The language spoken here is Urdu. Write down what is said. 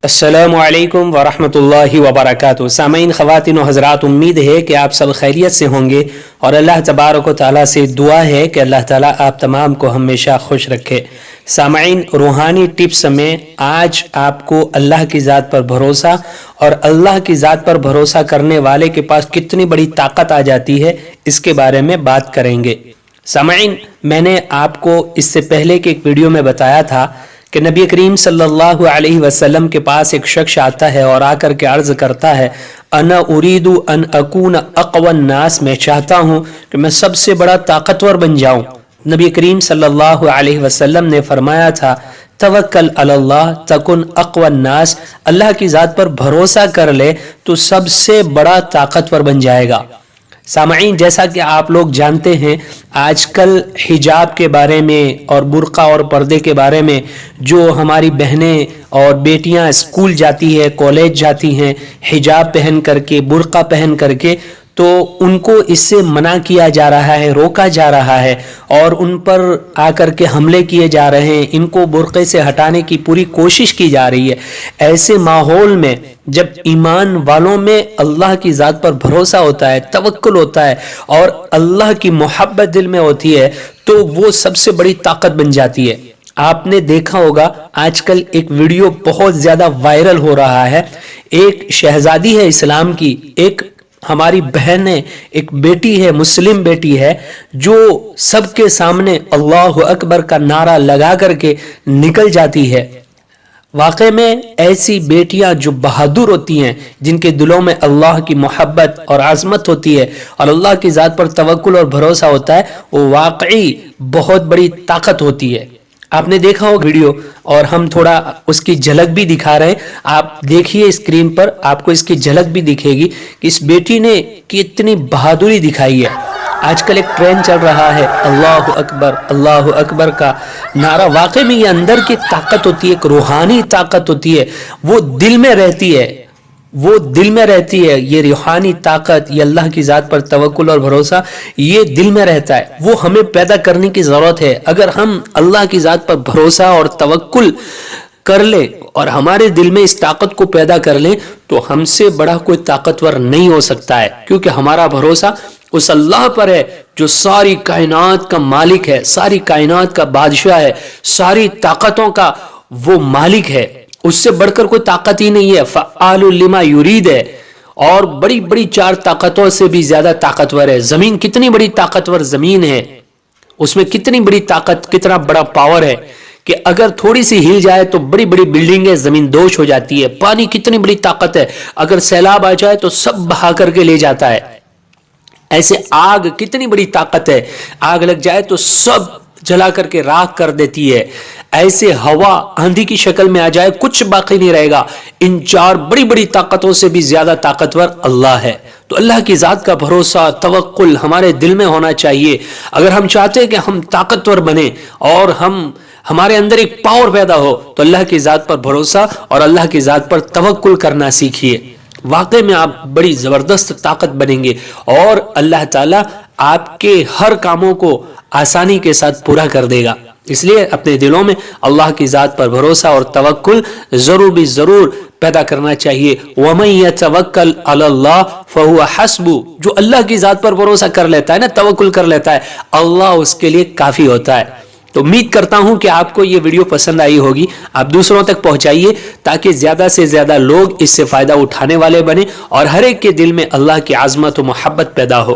السلام علیکم ورحمۃ اللہ وبرکاتہ۔ سامعین، خواتین و حضرات، امید ہے کہ آپ سب خیریت سے ہوں گے اور اللہ تبارک و تعالیٰ سے دعا ہے کہ اللہ تعالیٰ آپ تمام کو ہمیشہ خوش رکھے۔ سامعین، روحانی ٹپس میں آج آپ کو اللہ کی ذات پر بھروسہ اور اللہ کی ذات پر بھروسہ کرنے والے کے پاس کتنی بڑی طاقت آ جاتی ہے اس کے بارے میں بات کریں گے۔ سامعین، میں نے آپ کو اس سے پہلے کے ایک ویڈیو میں بتایا تھا کہ نبی کریم صلی اللہ علیہ وسلم کے پاس ایک شخص آتا ہے اور آ کر کے عرض کرتا ہے، انا اريد ان اکون اقوى الناس، میں چاہتا ہوں کہ میں سب سے بڑا طاقتور بن جاؤں۔ نبی کریم صلی اللہ علیہ وسلم نے فرمایا تھا، توکل علی اللہ تکن اقوى الناس، اللہ کی ذات پر بھروسہ کر لے تو سب سے بڑا طاقتور بن جائے گا۔ سامعین، جیسا کہ آپ لوگ جانتے ہیں، آج کل حجاب کے بارے میں اور برقع اور پردے کے بارے میں جو ہماری بہنیں اور بیٹیاں اسکول جاتی ہیں، کالج جاتی ہیں، حجاب پہن کر کے، برقع پہن کر کے، تو ان کو اس سے منع کیا جا رہا ہے، روکا جا رہا ہے اور ان پر آ کر کے حملے کیے جا رہے ہیں، ان کو برقعے سے ہٹانے کی پوری کوشش کی جا رہی ہے۔ ایسے ماحول میں جب ایمان والوں میں اللہ کی ذات پر بھروسہ ہوتا ہے، توکل ہوتا ہے اور اللہ کی محبت دل میں ہوتی ہے تو وہ سب سے بڑی طاقت بن جاتی ہے۔ آپ نے دیکھا ہوگا آج کل ایک ویڈیو بہت زیادہ وائرل ہو رہا ہے، ایک شہزادی ہے اسلام کی، ایک ہماری بہن ہے، ایک بیٹی ہے، مسلم بیٹی ہے، جو سب کے سامنے اللہ اکبر کا نعرہ لگا کر کے نکل جاتی ہے۔ واقع میں ایسی بیٹیاں جو بہادر ہوتی ہیں، جن کے دلوں میں اللہ کی محبت اور عظمت ہوتی ہے اور اللہ کی ذات پر توکل اور بھروسہ ہوتا ہے، وہ واقعی بہت بڑی طاقت ہوتی ہے۔ آپ نے دیکھا ہو ویڈیو اور ہم تھوڑا اس کی جھلک بھی دکھا رہے ہیں، آپ دیکھیے اسکرین پر، آپ کو اس کی جھلک بھی دکھے گی کہ اس بیٹی نے کتنی بہادری دکھائی ہے۔ آج کل ایک ٹرینڈ چل رہا ہے اللہ اکبر کا نعرہ، واقعی میں یہ اندر کی طاقت ہوتی ہے، ایک روحانی طاقت ہوتی ہے، وہ دل میں رہتی ہے، وہ دل میں رہتی ہے۔ یہ روحانی طاقت، یہ اللہ کی ذات پر توکل اور بھروسہ، یہ دل میں رہتا ہے، وہ ہمیں پیدا کرنے کی ضرورت ہے۔ اگر ہم اللہ کی ذات پر بھروسہ اور توکل کر لیں اور ہمارے دل میں اس طاقت کو پیدا کر لیں تو ہم سے بڑا کوئی طاقتور نہیں ہو سکتا ہے، کیونکہ ہمارا بھروسہ اس اللہ پر ہے جو ساری کائنات کا مالک ہے، ساری کائنات کا بادشاہ ہے، ساری طاقتوں کا وہ مالک ہے، اس سے بڑھ کر کوئی طاقت ہی نہیں ہے، فعال لما یرید ہے، اور بڑی بڑی چار طاقتوں سے بھی زیادہ طاقتور ہے۔ زمین کتنی بڑی طاقتور زمین ہے، اس میں کتنی بڑی طاقت، کتنا بڑا پاور ہے کہ اگر تھوڑی سی ہل جائے تو بڑی بڑی بلڈنگیں زمین دوش ہو جاتی ہے۔ پانی کتنی بڑی طاقت ہے، اگر سیلاب آ جائے تو سب بہا کر کے لے جاتا ہے۔ ایسے آگ کتنی بڑی طاقت ہے، آگ لگ جائے تو سب جلا کر کے راکھ کر دیتی ہے۔ ایسے ہوا آندھی کی شکل میں آ جائے کچھ باقی نہیں رہے گا۔ ان چار بڑی بڑی طاقتوں سے بھی زیادہ طاقتور اللہ ہے۔ تو اللہ کی ذات کا بھروسہ، توکل ہمارے دل میں ہونا چاہیے۔ اگر ہم چاہتے ہیں کہ ہم طاقتور بنیں اور ہمارے اندر ایک پاور پیدا ہو تو اللہ کی ذات پر بھروسہ اور اللہ کی ذات پر توکل کرنا سیکھیے۔ واقعی میں آپ بڑی زبردست طاقت بنیں گے اور اللہ تعالیٰ آپ کے ہر کاموں کو آسانی کے ساتھ پورا کر دے گا۔ اس لیے اپنے دلوں میں اللہ کی ذات پر بھروسہ اور توکل ضرور بھی ضرور پیدا کرنا چاہیے۔ وَمَن يَتَوَكَّلْ عَلَى اللَّهِ فَهُوَ حَسْبُهُ، جو اللہ کی ذات پر بھروسہ کر لیتا ہے نا، توکل کر لیتا ہے، اللہ اس کے لیے کافی ہوتا ہے۔ تو امید کرتا ہوں کہ آپ کو یہ ویڈیو پسند آئی ہوگی، آپ دوسروں تک پہنچائیے تاکہ زیادہ سے زیادہ لوگ اس سے فائدہ اٹھانے والے بنیں اور ہر ایک کے دل میں اللہ کی عظمت و محبت پیدا ہو۔